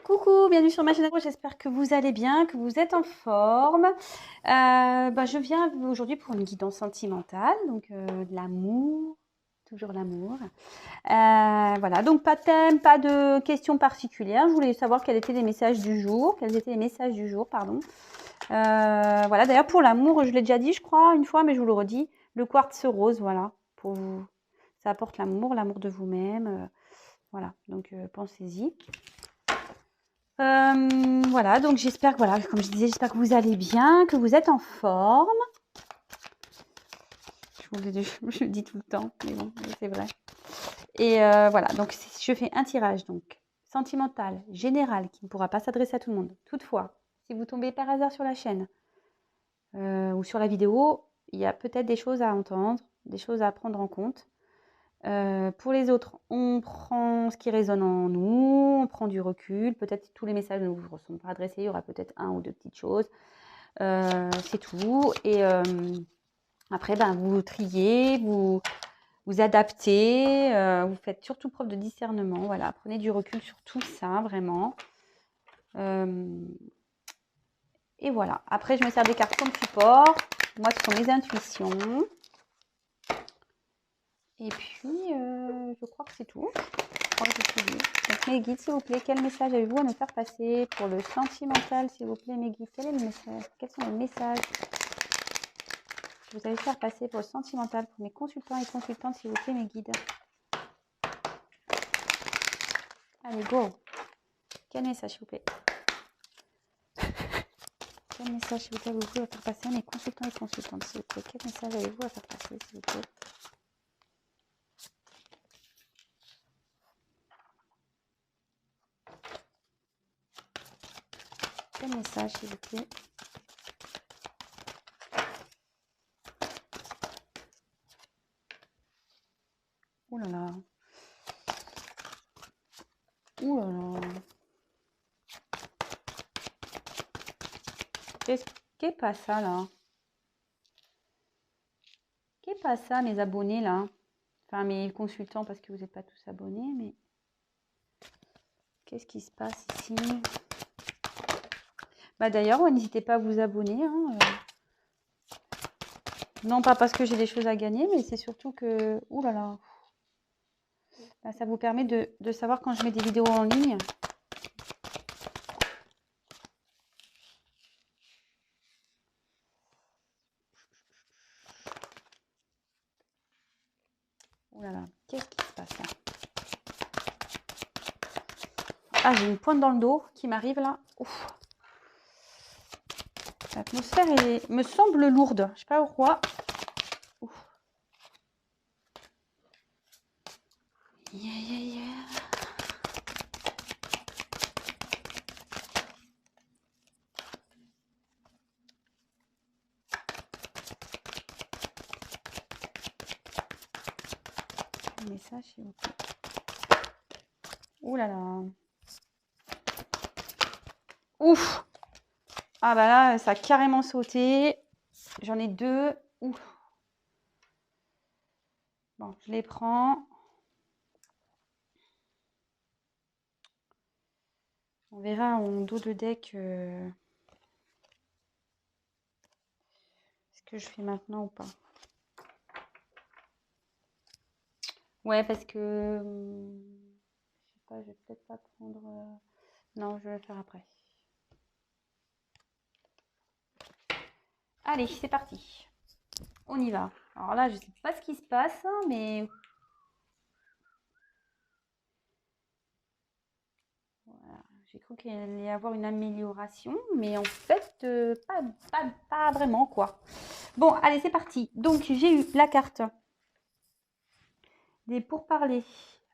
Coucou, bienvenue sur ma chaîne. J'espère que vous allez bien, que vous êtes en forme. Je viens aujourd'hui pour une guidance sentimentale, donc de l'amour, toujours l'amour. Voilà, donc pas de thème, pas de questions particulières. Je voulais savoir quels étaient les messages du jour, pardon. Voilà, d'ailleurs pour l'amour, je l'ai déjà dit, je crois, une fois, mais je vous le redis, le quartz rose, voilà, pour vous. Ça apporte l'amour, l'amour de vous-même. Voilà, donc pensez-y. Voilà, donc j'espère que, voilà, comme je disais, j'espère que vous allez bien, que vous êtes en forme. Je le dis tout le temps, mais bon, c'est vrai. Et voilà, donc je fais un tirage donc sentimental, général, qui ne pourra pas s'adresser à tout le monde. Toutefois, si vous tombez par hasard sur la chaîne ou sur la vidéo, il y a peut-être des choses à entendre, des choses à prendre en compte. Pour les autres, on prend ce qui résonne en nous, on prend du recul. Peut-être tous les messages ne vous sont pas adressés, il y aura peut-être un ou deux petites choses. C'est tout. Et après, vous triez, vous adaptez, vous faites surtout preuve de discernement. Voilà, prenez du recul sur tout ça, vraiment. Et voilà. Après, je me sers des cartes comme support. Moi, ce sont mes intuitions. Et puis, je crois que c'est tout. Donc mes guides, s'il vous plaît, quel message avez-vous à me faire passer pour le sentimental, s'il vous plaît, mes guides? Quel est le message? Quels sont les messages que vous allez faire passer pour le sentimental, pour mes consultants et consultantes, s'il vous plaît, mes guides? Allez, go! Quel message, s'il vous plaît? Quel message, s'il vous plaît, avez-vous à faire passer à mes consultants et consultantes, s'il vous plaît? Quel message avez-vous à faire passer, s'il vous plaît? Quel message, s'il vous plaît? Ouh là là. Ouh là là. Qu'est-ce pas ça, là? Qu'est pas ça, mes abonnés, là? Enfin, mes consultants, parce que vous n'êtes pas tous abonnés, mais... Qu'est-ce qui se passe ici? D'ailleurs, n'hésitez pas à vous abonner. Hein. Non, pas parce que j'ai des choses à gagner, mais c'est surtout que... Ouh là là. Ça vous permet de savoir quand je mets des vidéos en ligne. Ouh là là. Qu'est-ce qui se passe là? Ah, j'ai une pointe dans le dos qui m'arrive là. Ouf. L'atmosphère me semble lourde. Je sais pas pourquoi. Ouf. Yeah, yeah, yeah. Un message, s'il vous plaît. Ouh là là. Ouf. Ah là, ça a carrément sauté. J'en ai deux. Ouf. Bon, je les prends. On verra en dos de deck ce que je fais maintenant ou pas. Ouais, parce que... je sais pas, je vais peut-être pas prendre... Non, je vais le faire après. Allez, c'est parti. On y va. Alors là, je sais pas ce qui se passe, mais... Voilà. J'ai cru qu'il allait y avoir une amélioration, mais en fait, pas vraiment, quoi. Bon, allez, c'est parti. Donc, j'ai eu la carte des pourparlers.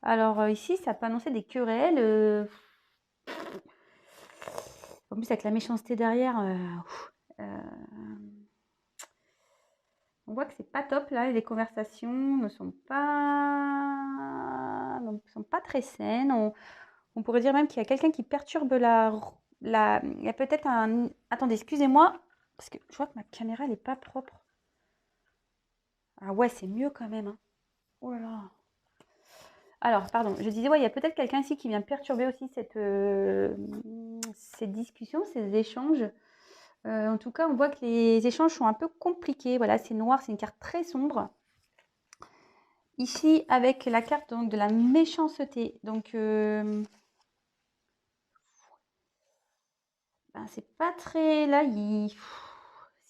Alors, ici, ça peut annoncer des querelles. En plus, avec la méchanceté derrière, on voit que c'est pas top, là. Les conversations ne sont pas très saines. On pourrait dire même qu'il y a quelqu'un qui perturbe il y a peut-être un... Attendez, excusez-moi, parce que je vois que ma caméra, elle n'est pas propre. Ah ouais, c'est mieux quand même. Hein. Oh là là. Alors, pardon, je disais, ouais, il y a peut-être quelqu'un ici qui vient perturber aussi cette discussion, ces échanges. En tout cas, on voit que les échanges sont un peu compliqués. Voilà, c'est noir, c'est une carte très sombre. Ici, avec la carte donc, de la méchanceté. Donc, ben, c'est pas très... Là,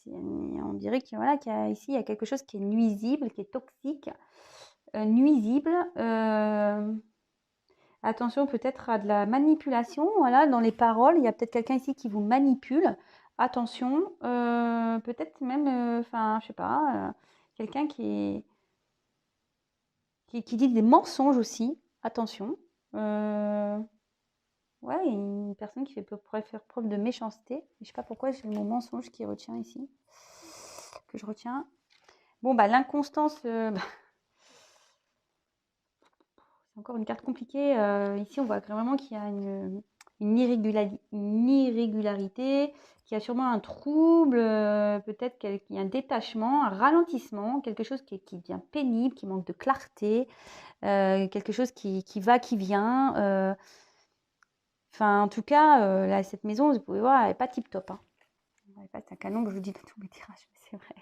on dirait qu'il voilà, ici, il y a quelque chose qui est nuisible, qui est toxique. Nuisible. Attention peut-être à de la manipulation, voilà, dans les paroles. Il y a peut-être quelqu'un ici qui vous manipule. Attention, peut-être même, enfin, je sais pas, quelqu'un qui dit des mensonges aussi. Attention. Ouais, une personne qui pourrait faire preuve de méchanceté. Je sais pas pourquoi j'ai le mot mensonge qui retient ici, que je retiens. Bon, bah l'inconstance, bah, c'est encore une carte compliquée. Ici, on voit vraiment qu'il y a une irrégularité, qu'il y a sûrement un trouble, peut-être qu'il y a un détachement, un ralentissement, quelque chose qui devient pénible, qui manque de clarté, quelque chose qui va, qui vient. Enfin, en tout cas, là, cette maison, vous pouvez voir, elle n'est pas tip-top. Hein. C'est un canon que je vous dis dans tous mes tirages, mais c'est vrai.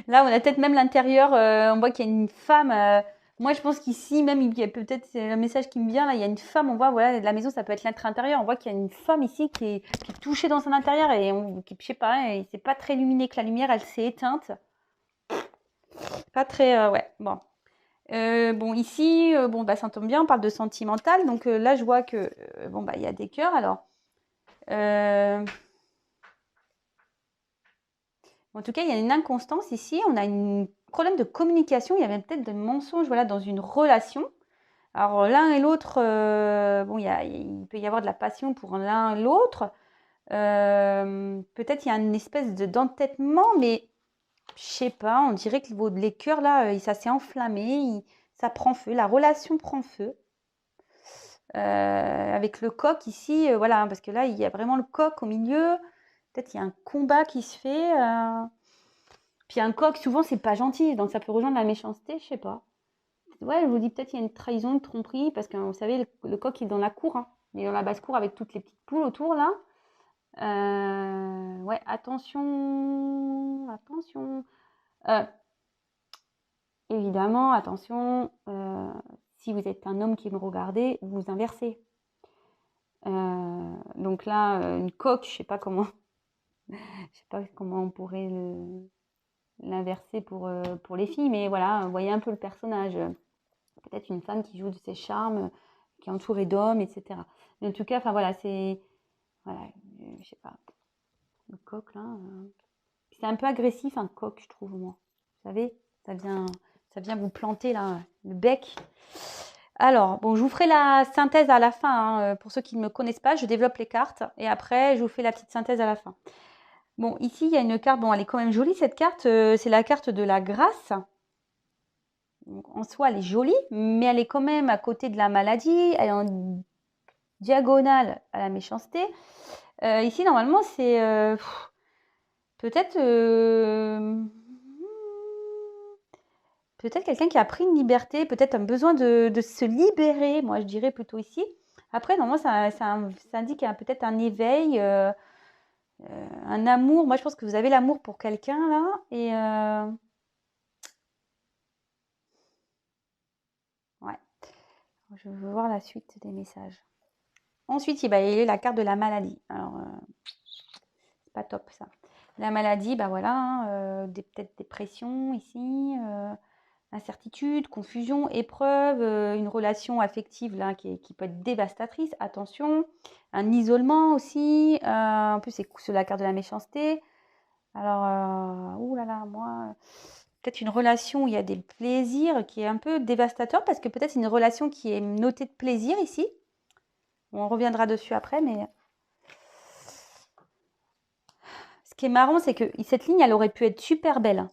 Là, on a peut-être même l'intérieur, on voit qu'il y a une femme. Moi, je pense qu'ici, même, il y a peut-être, c'est le message qui me vient, là, il y a une femme, on voit, voilà, la maison, ça peut être l'intérieur. On voit qu'il y a une femme ici qui est touchée dans son intérieur et je sais pas, et c'est pas très lumineux que la lumière, elle s'est éteinte. Pas très, ouais, bon. Bon, ici, bon, bah, ça tombe bien, on parle de sentimental. Donc là, je vois que, bon, bah, il y a des cœurs. Alors, en tout cas, il y a une inconstance ici. On a un problème de communication. Il y avait peut-être des mensonges, voilà, dans une relation. Alors, l'un et l'autre, bon, il peut y avoir de la passion pour l'un et l'autre. Peut-être il y a une espèce d'entêtement, mais je sais pas, on dirait que les cœurs, là, ça s'est enflammé, ça prend feu, la relation prend feu. Avec le coq ici, voilà, parce que là, il y a vraiment le coq au milieu. Peut-être il y a un combat qui se fait. Puis un coq, souvent, c'est pas gentil, donc ça peut rejoindre la méchanceté, je sais pas. Ouais, je vous dis peut-être il y a une trahison, une tromperie, parce que vous savez, le coq il est dans la cour, hein. Il est dans la basse-cour avec toutes les petites poules autour là. Ouais, attention, attention. Euh, Évidemment, attention, si vous êtes un homme qui me regardez, vous inversez. Donc là, une coque, je sais pas comment, je sais pas comment on pourrait l'inverser pour les filles, mais voilà, vous voyez un peu le personnage. Peut-être une femme qui joue de ses charmes, qui est entourée d'hommes, etc. Mais en tout cas, enfin voilà, c'est, voilà, je sais pas, le coq là, c'est un peu agressif un coq, je trouve moi. Vous savez, ça vient vous planter là, le bec. Alors, bon, je vous ferai la synthèse à la fin. Hein, pour ceux qui ne me connaissent pas, je développe les cartes et après, je vous fais la petite synthèse à la fin. Bon, ici, il y a une carte. Bon, elle est quand même jolie, cette carte. C'est la carte de la grâce. Donc, en soi, elle est jolie, mais elle est quand même à côté de la maladie. Elle est en diagonale à la méchanceté. Ici, normalement, c'est peut-être peut-être quelqu'un qui a pris une liberté, peut-être un besoin de se libérer, moi je dirais plutôt ici. Après, normalement, ça indique peut-être un éveil, un amour. Moi, je pense que vous avez l'amour pour quelqu'un là. Et ouais, je veux voir la suite des messages. Ensuite, il y a la carte de la maladie. Alors, c'est pas top ça. La maladie, bah voilà, hein, peut-être dépression ici. Incertitude, confusion, épreuve, une relation affective là, qui peut être dévastatrice, attention, un isolement aussi, en plus c'est la carte de la méchanceté. Alors, ouh là là, moi, peut-être une relation où il y a des plaisirs qui est un peu dévastateur parce que peut-être c'est une relation qui est notée de plaisir ici. On reviendra dessus après, mais ce qui est marrant, c'est que cette ligne, elle aurait pu être super belle.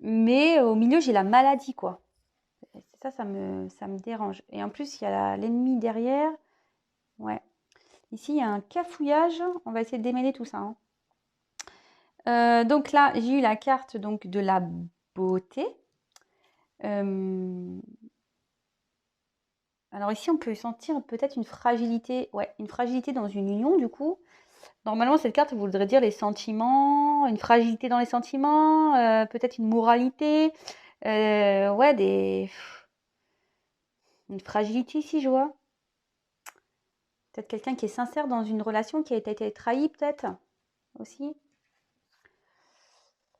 Mais au milieu, j'ai la maladie, quoi. Ça me dérange. Et en plus, il y a l'ennemi derrière. Ouais. Ici, il y a un cafouillage. On va essayer de démêler tout ça. Hein. Donc là, j'ai eu la carte donc, de la beauté. Alors ici, on peut sentir peut-être une fragilité, ouais, une fragilité dans une union, du coup. Normalement, cette carte voudrait dire les sentiments, une fragilité dans les sentiments, peut-être une moralité, ouais, une fragilité ici, je vois. Peut-être quelqu'un qui est sincère dans une relation qui a été trahie, peut-être, aussi.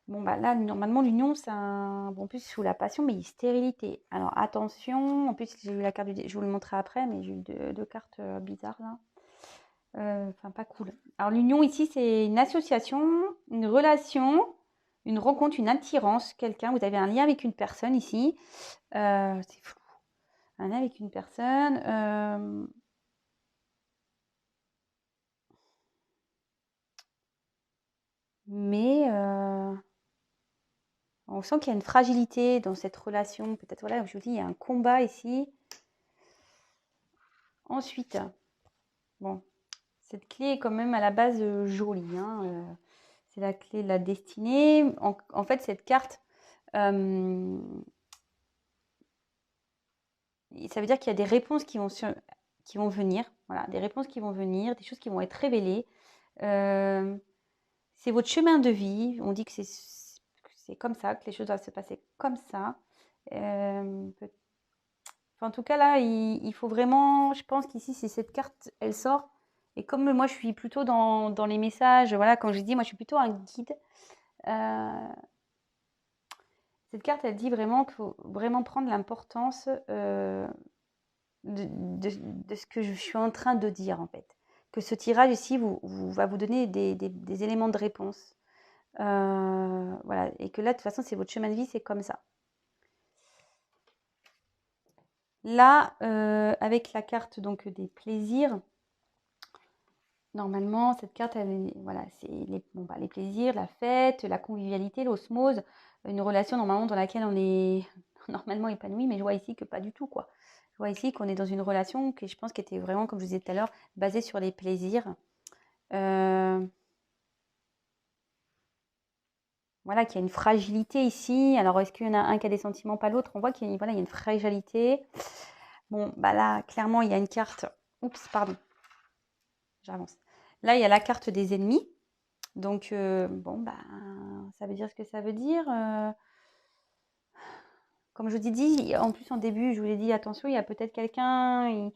Bon, bah là, normalement, l'union, c'est un... Bon, en plus, sous la passion, mais stérilité. Alors, attention, en plus, j'ai eu la carte du... Je vous le montrerai après, mais j'ai eu deux cartes bizarres, là. Enfin, pas cool. Alors, l'union, ici, c'est une association, une relation, une rencontre, une attirance, quelqu'un. Vous avez un lien avec une personne, ici. C'est flou. Un lien avec une personne. Mais... on sent qu'il y a une fragilité dans cette relation. Peut-être, voilà, je vous dis, il y a un combat ici. Ensuite, bon, cette clé est quand même à la base jolie. Hein, c'est la clé de la destinée. En fait, cette carte, ça veut dire qu'il y a des réponses qui vont venir. Voilà, des réponses qui vont venir, des choses qui vont être révélées. C'est votre chemin de vie. On dit que c'est comme ça, que les choses doivent se passer comme ça. Enfin, en tout cas, là, il faut vraiment, je pense qu'ici, si cette carte, elle sort, et comme moi, je suis plutôt dans les messages, voilà, quand je dis, moi, je suis plutôt un guide, cette carte, elle dit vraiment qu'il faut vraiment prendre l'importance de ce que je suis en train de dire, en fait. Que ce tirage ici va vous donner des éléments de réponse. Voilà, et que là, de toute façon, c'est votre chemin de vie, c'est comme ça. Là, avec la carte donc des plaisirs, normalement, cette carte, voilà, c'est les plaisirs, la fête, la convivialité, l'osmose, une relation normalement dans laquelle on est normalement épanoui, mais je vois ici que pas du tout, quoi. Je vois ici qu'on est dans une relation qui, je pense, qui était vraiment, comme je vous disais tout à l'heure, basée sur les plaisirs. Voilà, qu'il y a une fragilité ici. Alors, est-ce qu'il y en a un qui a des sentiments, pas l'autre? On voit qu'il y a, voilà, il y a une fragilité. Bon, bah là, clairement, il y a une carte. Oups, pardon, j'avance. Là, il y a la carte des ennemis. Donc, bon, bah, ça veut dire ce que ça veut dire. Comme je vous ai dit, en plus en début, je vous l'ai dit, attention, il y a peut-être quelqu'un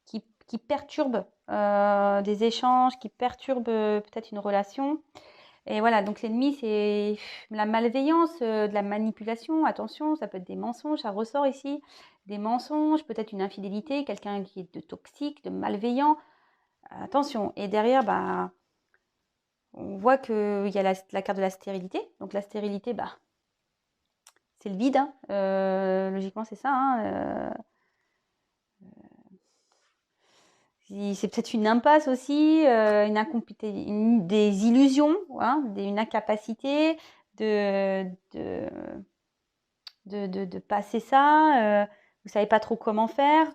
qui perturbe des échanges, qui perturbe peut-être une relation. Et voilà, donc l'ennemi, c'est la malveillance, de la manipulation. Attention, ça peut être des mensonges, ça ressort ici. Des mensonges, peut-être une infidélité, quelqu'un qui est de toxique, de malveillant. Attention. Et derrière, bah, on voit qu'il y a la carte de la stérilité. Donc la stérilité, bah, c'est le vide. Hein. Logiquement, c'est ça. Hein. C'est peut-être une impasse aussi, des illusions, hein, une incapacité de, de, de passer ça. Vous savez pas trop comment faire.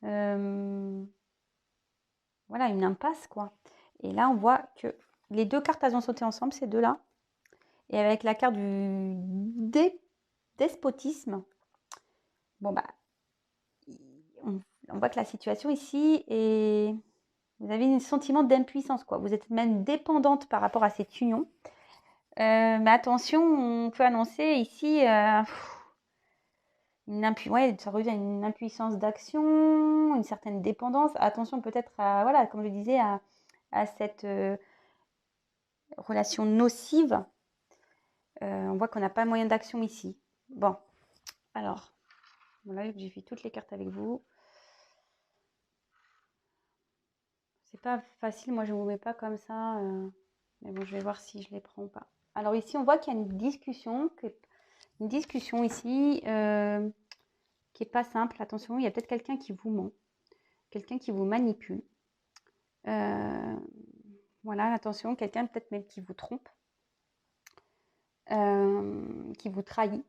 Voilà, une impasse, quoi. Et là, on voit que les deux cartes, elles ont sauté ensemble, ces deux-là. Et avec la carte du despotisme, bon, bah, on voit que la situation ici est... Vous avez un sentiment d'impuissance, quoi. Vous êtes même dépendante par rapport à cette union. Mais attention, on peut annoncer ici ça revient à une impuissance d'action, une certaine dépendance. Attention peut-être à, voilà, comme je disais, à cette relation nocive. On voit qu'on n'a pas moyen d'action ici. Bon, alors, voilà, j'ai fait toutes les cartes avec vous. C'est pas facile, moi je ne vous mets pas comme ça. Mais bon, je vais voir si je les prends ou pas. Alors ici, on voit qu'il y a une discussion ici qui n'est pas simple. Attention, il y a peut-être quelqu'un qui vous ment, quelqu'un qui vous manipule. Voilà, attention, quelqu'un peut-être même qui vous trompe, qui vous trahit.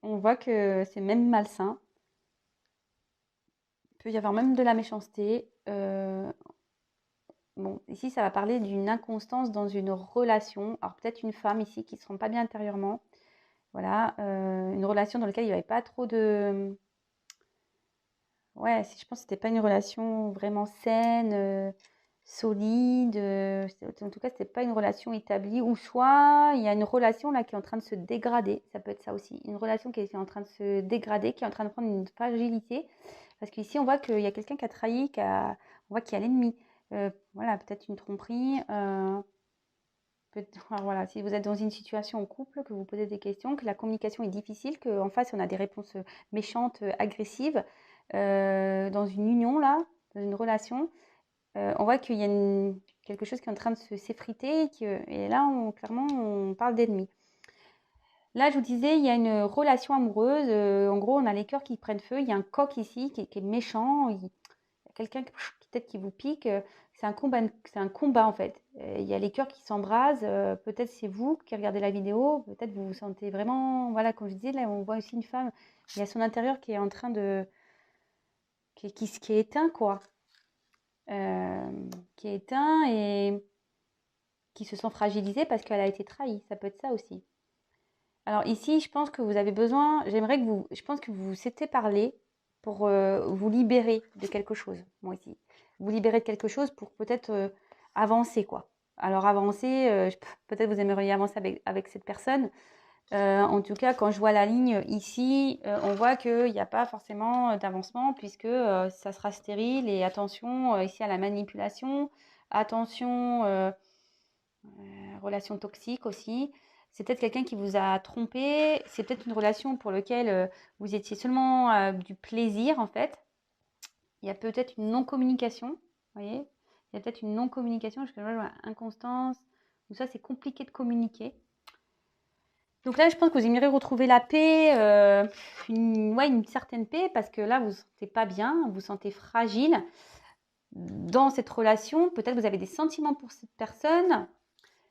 On voit que c'est même malsain. Il peut y avoir même de la méchanceté. Bon, ici, ça va parler d'une inconstance dans une relation. Alors peut-être une femme ici qui ne se sent pas bien intérieurement. Voilà, une relation dans laquelle il n'y avait pas trop de... Ouais, je pense que c'était pas une relation vraiment saine, solide. En tout cas, c'était pas une relation établie. Ou soit il y a une relation là qui est en train de se dégrader. Ça peut être ça aussi. Une relation qui est en train de se dégrader, qui est en train de prendre une fragilité. Parce qu'ici, on voit qu'il y a quelqu'un qui a trahi, on voit qu'il y a l'ennemi. Voilà, peut-être une tromperie. Alors voilà, si vous êtes dans une situation en couple, que vous posez des questions, que la communication est difficile, qu'en face on a des réponses méchantes, agressives, dans une union là, dans une relation, on voit qu'il y a quelque chose qui est en train de s'effriter et là clairement on parle d'ennemi. Là, je vous disais, il y a une relation amoureuse. En gros, on a les cœurs qui prennent feu. Il y a un coq ici qui est méchant. Il y a quelqu'un peut-être qui vous pique. C'est un combat en fait. Il y a les cœurs qui s'embrasent. Peut-être c'est vous qui regardez la vidéo. Peut-être vous vous sentez vraiment. Voilà, comme je disais, là, on voit aussi une femme. Il y a son intérieur qui est en train de. Qui est éteint, quoi. Qui est éteint et qui se sent fragilisé parce qu'elle a été trahie. Ça peut être ça aussi. Alors ici, je pense que vous avez besoin, je pense que vous vous s'étiez parlé pour vous libérer de quelque chose, moi ici. Vous libérer de quelque chose pour peut-être avancer, quoi. Alors avancer, peut-être vous aimeriez avancer avec cette personne. En tout cas, quand je vois la ligne ici, on voit qu'il n'y a pas forcément d'avancement puisque ça sera stérile et attention ici à la manipulation, attention relation toxique aussi. C'est peut-être quelqu'un qui vous a trompé. C'est peut-être une relation pour laquelle vous étiez seulement du plaisir, en fait. Il y a peut-être une non-communication. Vous voyez, il y a peut-être une non-communication. Parce que là, je vois inconstance. Tout ça, c'est compliqué de communiquer. Donc là, je pense que vous aimeriez retrouver la paix, une certaine paix, parce que là, vous ne vous sentez pas bien, vous vous sentez fragile dans cette relation. Peut-être vous avez des sentiments pour cette personne.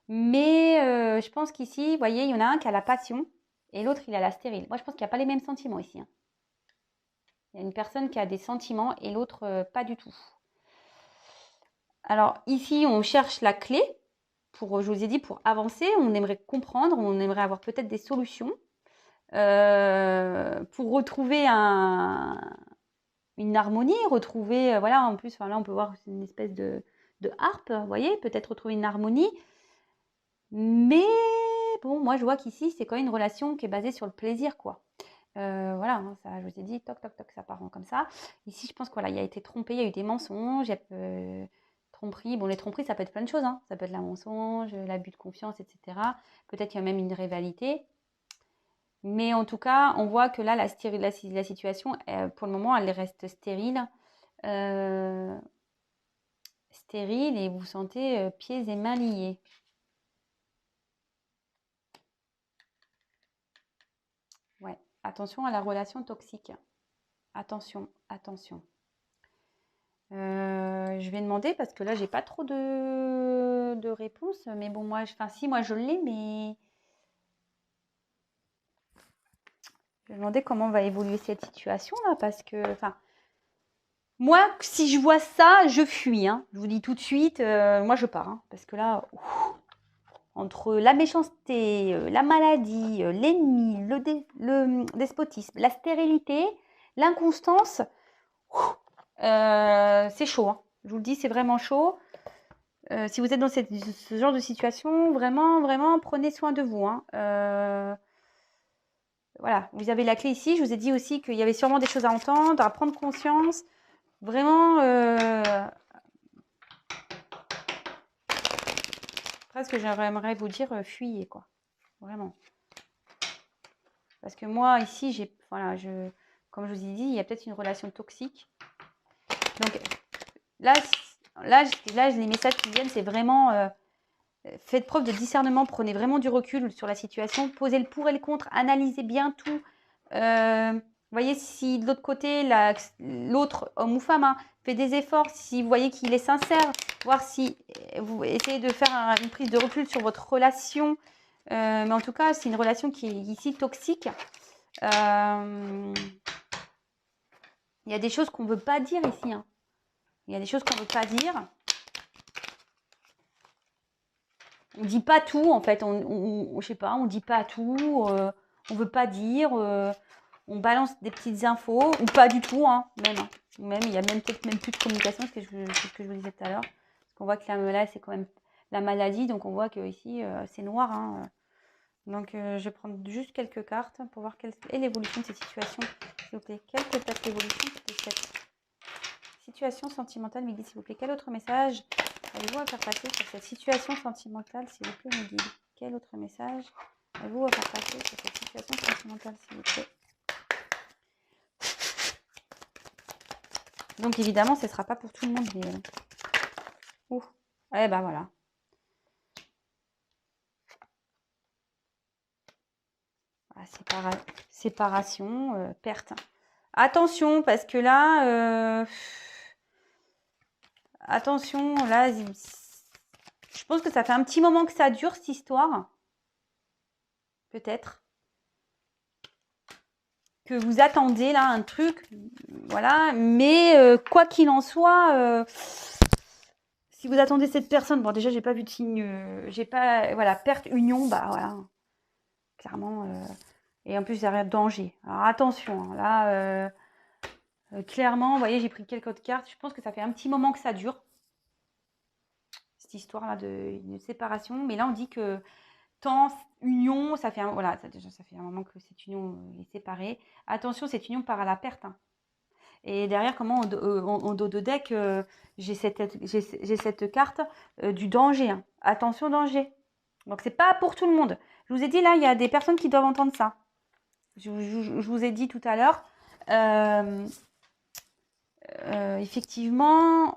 Mais je pense qu'ici, vous voyez, il y en a un qui a la passion et l'autre, il a la stérile. Moi, je pense qu'il n'y a pas les mêmes sentiments ici. Hein. Il y a une personne qui a des sentiments et l'autre, pas du tout. Alors, ici, on cherche la clé pour, je vous ai dit, pour avancer. On aimerait comprendre, on aimerait avoir peut-être des solutions pour retrouver une harmonie, retrouver, voilà, en plus, enfin, là, on peut voir une espèce de harpe, vous voyez, peut-être retrouver une harmonie. Mais bon, moi, je vois qu'ici, c'est quand même une relation qui est basée sur le plaisir, quoi. Voilà, hein, ça, je vous ai dit, toc, toc, toc, ça part comme ça. Ici, je pense que voilà, il a été trompé, il y a eu des mensonges, il y a tromperie. Bon, les tromperies, ça peut être plein de choses, hein. Ça peut être la mensonge, l'abus de confiance, etc. Peut-être qu'il y a même une rivalité. Mais en tout cas, on voit que là, la situation, pour le moment, elle reste stérile. Stérile et vous vous sentez pieds et mains liés. Ouais, attention à la relation toxique. Attention, attention. Je vais demander parce que là, j'ai pas trop de réponses. Mais bon, moi, si, moi, je l'ai, mais je vais demander comment va évoluer cette situation-là parce que, enfin, moi, si je vois ça, je fuis. Hein. Je vous dis tout de suite, moi, je pars. Hein, parce que là, entre la méchanceté, la maladie, l'ennemi, le despotisme, la stérilité, l'inconstance, c'est chaud. Hein. Je vous le dis, c'est vraiment chaud. Si vous êtes dans ce genre de situation, vraiment, vraiment, prenez soin de vous. Hein. Voilà, vous avez la clé ici. Je vous ai dit aussi qu'il y avait sûrement des choses à entendre, à prendre conscience. Vraiment, presque j'aimerais vous dire, fuyez, quoi. Vraiment. Parce que moi, ici, voilà, comme je vous ai dit, il y a peut-être une relation toxique. Donc là, les messages qui viennent, c'est vraiment... faites preuve de discernement, prenez vraiment du recul sur la situation, posez le pour et le contre, analysez bien tout. Voyez si de l'autre côté, l'autre, homme ou femme, hein, fait des efforts, si vous voyez qu'il est sincère, voir si vous essayez de faire une prise de recul sur votre relation. Mais en tout cas, c'est une relation qui est ici toxique. Il y a des choses qu'on ne veut pas dire ici. Hein. Il y a des choses qu'on ne veut pas dire. On dit pas tout en fait, je sais pas, on dit pas tout, on veut pas dire, on balance des petites infos, ou pas du tout, hein, même. Hein. Même, il y a même peut-être même plus de communication, c'est ce que je vous disais tout à l'heure. Parce qu'on voit que là, c'est quand même la maladie, donc on voit que ici, c'est noir. Hein. Donc, je vais prendre juste quelques cartes pour voir quelle est l'évolution de cette situation, s'il vous plaît. Quelle peut être l'évolution de cette situation sentimentale, Mehdi, s'il vous plaît. Quel autre message avez-vous à faire passer sur cette situation sentimentale, s'il vous plaît, Mehdi? Quel autre message avez-vous à faire passer sur cette situation sentimentale, s'il vous plaît? Donc, évidemment, ce ne sera pas pour tout le monde, mais... Ouh. Eh ben, voilà. Voilà, séparation, perte. Attention, parce que là... attention, là... Je pense que ça fait un petit moment que ça dure, cette histoire. Peut-être. Que vous attendez, là, un truc. Voilà. Mais, quoi qu'il en soit... si vous attendez cette personne... Bon, déjà, j'ai pas vu de signe... j'ai pas... Voilà, perte, union, bah voilà. Clairement... et en plus, il y a danger. Alors, attention. Hein, là... clairement, vous voyez, j'ai pris quelques autres cartes. Je pense que ça fait un petit moment que ça dure. Cette histoire-là de séparation. Mais là, on dit que temps, union, ça fait un, voilà, ça fait un moment que cette union est séparée. Attention, cette union part à la perte. Hein. Et derrière, comment en dos de deck, j'ai cette carte du danger. Hein. Attention, danger. Donc, c'est pas pour tout le monde. Je vous ai dit, là, il y a des personnes qui doivent entendre ça. Je vous ai dit tout à l'heure. Effectivement,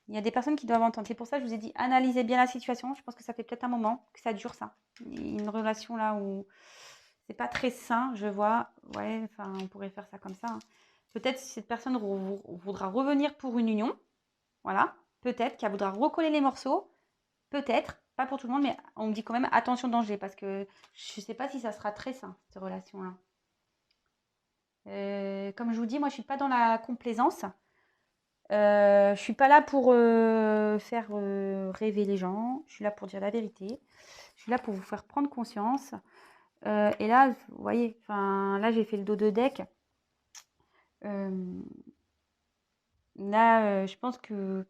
il y a des personnes qui doivent entendre. C'est pour ça que je vous ai dit, analysez bien la situation. Je pense que ça fait peut-être un moment que ça dure, ça. Une relation là où c'est pas très sain, je vois. Ouais, enfin, on pourrait faire ça comme ça. Hein. Peut-être si cette personne voudra revenir pour une union. Voilà. Peut-être qu'elle voudra recoller les morceaux. Peut-être. Pas pour tout le monde, mais on me dit quand même attention danger. Parce que je ne sais pas si ça sera très sain, cette relation-là. Comme je vous dis, moi, je ne suis pas dans la complaisance. Je suis pas là pour faire rêver les gens. Je suis là pour dire la vérité. Je suis là pour vous faire prendre conscience. Et là, vous voyez, enfin, là, j'ai fait le dos de deck. Là, je pense que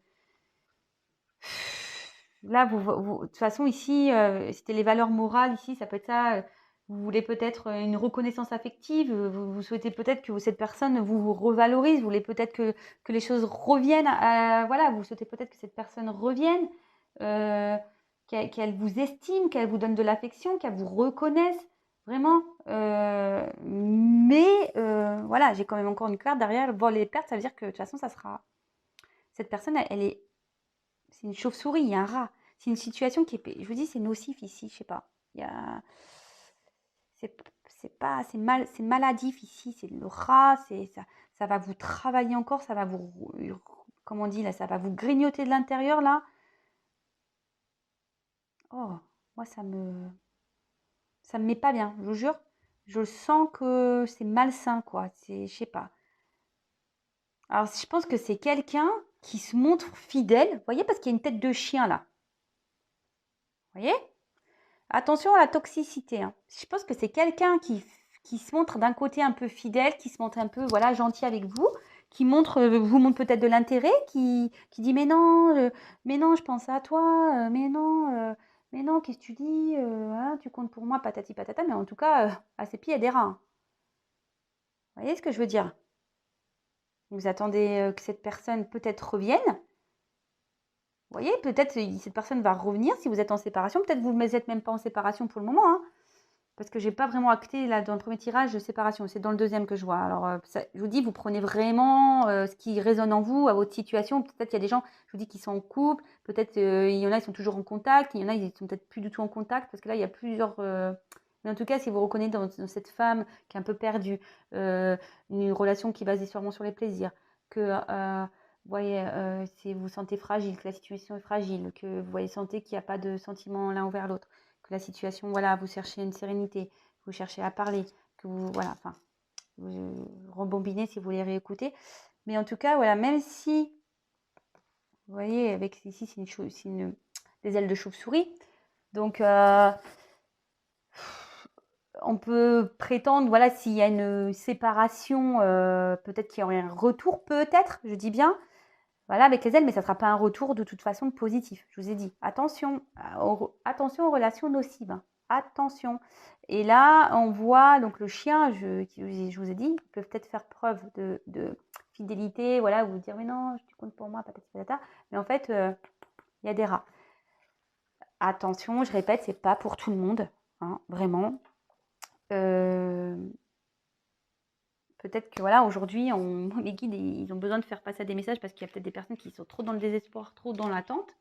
là, de toute façon, ici, c'était les valeurs morales. Ici, ça peut être ça. Vous voulez peut-être une reconnaissance affective. Vous souhaitez peut-être que cette personne vous revalorise. Vous voulez peut-être que les choses reviennent. Voilà, vous souhaitez peut-être que cette personne revienne, qu'elle vous estime, qu'elle vous donne de l'affection, qu'elle vous reconnaisse. Vraiment. Mais voilà, j'ai quand même encore une carte derrière. Voir les pertes, ça veut dire que de toute façon, ça sera. Cette personne, c'est une chauve-souris, il y a un rat. C'est une situation qui est, je vous dis, c'est nocif ici, je sais pas. Il y a, c'est maladif ici, c'est le rat, ça va vous travailler encore, ça va vous, comment on dit là, ça va vous grignoter de l'intérieur là. Oh, moi ça me met pas bien, je vous jure. Je sens que c'est malsain quoi, je sais pas. Alors je pense que c'est quelqu'un qui se montre fidèle, vous voyez, parce qu'il y a une tête de chien là. Vous voyez? Attention à la toxicité. Hein. Je pense que c'est quelqu'un qui se montre d'un côté un peu fidèle, qui se montre un peu voilà, gentil avec vous, qui vous montre peut-être de l'intérêt, qui dit mais non, je pense à toi, mais non, qu'est-ce que tu dis, hein, tu comptes pour moi, patati patata, mais en tout cas, à ses pieds, il y a des rats. Hein. Vous voyez ce que je veux dire? Vous attendez que cette personne peut-être revienne. Vous voyez, peut-être cette personne va revenir si vous êtes en séparation. Peut-être vous ne êtes même pas en séparation pour le moment. Hein. Parce que j'ai pas vraiment acté là dans le premier tirage de séparation, c'est dans le deuxième que je vois. Alors je vous dis, vous prenez vraiment ce qui résonne en vous, à votre situation. Peut-être il y a des gens, je vous dis, qui sont en couple. Peut-être il y en a, ils sont toujours en contact. Il y en a, ils sont peut-être plus du tout en contact. Parce que là, il y a plusieurs... Mais en tout cas, si vous reconnaissez dans cette femme qui est un peu perdue, une relation qui est basée sûrement sur les plaisirs, que vous voyez, si vous vous sentez fragile, que la situation est fragile, que vous voyez, sentez qu'il n'y a pas de sentiment l'un envers l'autre, que la situation, voilà, vous cherchez une sérénité, vous cherchez à parler, que vous, voilà, enfin, vous rembobinez si vous voulez réécouter. Mais en tout cas, voilà, même si, vous voyez, avec ici, c'est des ailes de chauve-souris. Donc, on peut prétendre, voilà, s'il y a une séparation, peut-être qu'il y aurait un retour, peut-être, je dis bien, voilà, avec les ailes, mais ça ne sera pas un retour de toute façon positif. Je vous ai dit, attention, attention aux relations nocives. Hein. Attention. Et là, on voit donc le chien, je vous ai dit, ils peuvent peut-être faire preuve de fidélité, voilà, vous dire, mais non, tu comptes pour moi, patati patata. Mais en fait, il y a des rats. Attention, je répète, c'est pas pour tout le monde, hein, vraiment. Peut-être que voilà, aujourd'hui, les guides, ils ont besoin de faire passer des messages parce qu'il y a peut-être des personnes qui sont trop dans le désespoir, trop dans l'attente.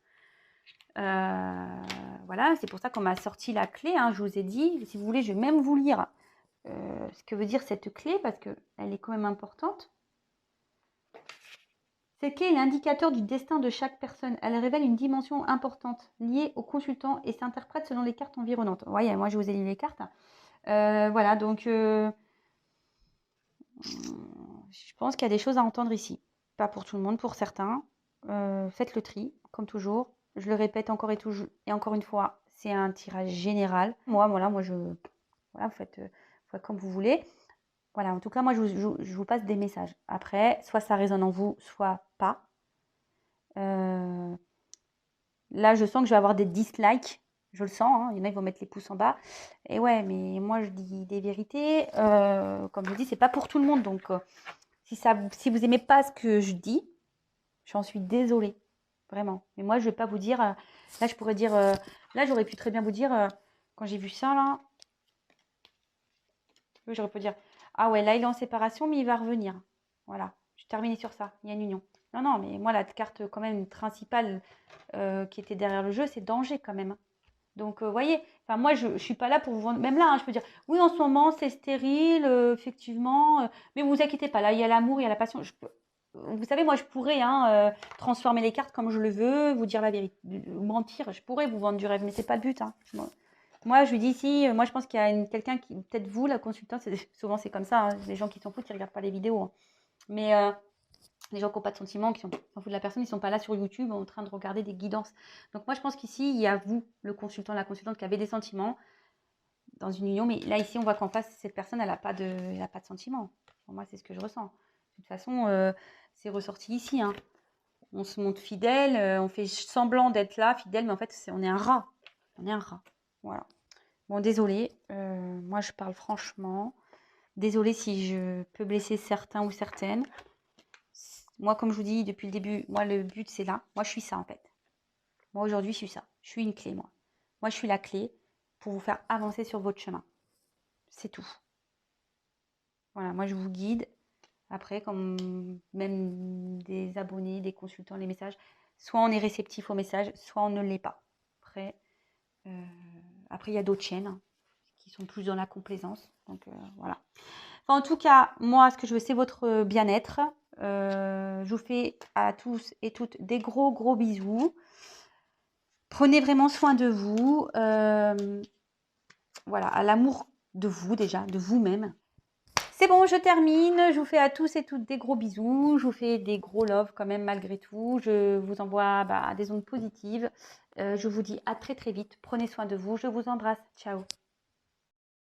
Voilà, c'est pour ça qu'on m'a sorti la clé, hein, je vous ai dit. Si vous voulez, je vais même vous lire ce que veut dire cette clé parce qu'elle est quand même importante. Cette clé est l'indicateur du destin de chaque personne. Elle révèle une dimension importante liée au consultant et s'interprète selon les cartes environnantes. Vous voyez, moi, je vous ai lu les cartes. Voilà, donc je pense qu'il y a des choses à entendre ici. Pas pour tout le monde, pour certains. Faites le tri, comme toujours. Je le répète encore et toujours et encore une fois, c'est un tirage général. Moi, voilà, vous faites comme vous voulez. Voilà, en tout cas, moi, je vous passe des messages. Après, soit ça résonne en vous, soit pas. Là, je sens que je vais avoir des dislikes. Je le sens, hein. Il y en a qui vont mettre les pouces en bas. Et ouais, mais moi, je dis des vérités. Comme je dis, c'est pas pour tout le monde. Donc, si vous aimez pas ce que je dis, j'en suis désolée. Vraiment. Mais moi, je vais pas vous dire... là, je pourrais dire... là, j'aurais pu très bien vous dire... quand j'ai vu ça, là... J'aurais pu dire... Ah ouais, là, il est en séparation, mais il va revenir. Voilà. Je terminais sur ça. Il y a une union. Non, non, mais moi, la carte quand même principale qui était derrière le jeu, c'est danger quand même. Donc, vous voyez, enfin, moi, je ne suis pas là pour vous vendre. Même là, hein, je peux dire, oui, en ce moment, c'est stérile, effectivement. Mais vous inquiétez pas, là, il y a l'amour, il y a la passion. Vous savez, moi, je pourrais transformer les cartes comme je le veux, vous dire la vérité, mentir. Je pourrais vous vendre du rêve, mais c'est pas le but. Hein. Bon. Moi, je lui dis ici, moi, je pense qu'il y a quelqu'un qui, peut-être vous, la consultante, souvent c'est comme ça. Hein, les gens qui s'en foutent, ils regardent pas les vidéos. Hein. Mais les gens qui n'ont pas de sentiments, qui s'en foutent de la personne, ils ne sont pas là sur YouTube en train de regarder des guidances. Donc moi, je pense qu'ici, il y a vous, le consultant, la consultante qui avait des sentiments dans une union. Mais là, ici, on voit qu'en face, cette personne, elle n'a pas de sentiments. Pour moi, c'est ce que je ressens. De toute façon, c'est ressorti ici. Hein. On se montre fidèle, on fait semblant d'être là, fidèle, mais en fait, on est un rat. On est un rat. Voilà. Bon, désolé. Moi, je parle franchement. Désolée si je peux blesser certains ou certaines. Moi, comme je vous dis depuis le début, moi, le but, c'est là. Moi, je suis ça, en fait. Moi, aujourd'hui, je suis ça. Je suis une clé, moi. Moi, je suis la clé pour vous faire avancer sur votre chemin. C'est tout. Voilà, moi, je vous guide. Après, comme même des abonnés, des consultants, les messages, soit on est réceptif aux messages, soit on ne l'est pas. Après, il y a d'autres chaînes hein, qui sont plus dans la complaisance. Donc, voilà. Enfin, en tout cas, moi, ce que je veux, c'est votre bien-être. Je vous fais à tous et toutes des gros, gros bisous. Prenez vraiment soin de vous. Voilà, à l'amour de vous déjà, de vous-même. C'est bon, je termine. Je vous fais à tous et toutes des gros bisous. Je vous fais des gros love quand même malgré tout. Je vous envoie des ondes positives. Je vous dis à très très vite. Prenez soin de vous. Je vous embrasse. Ciao.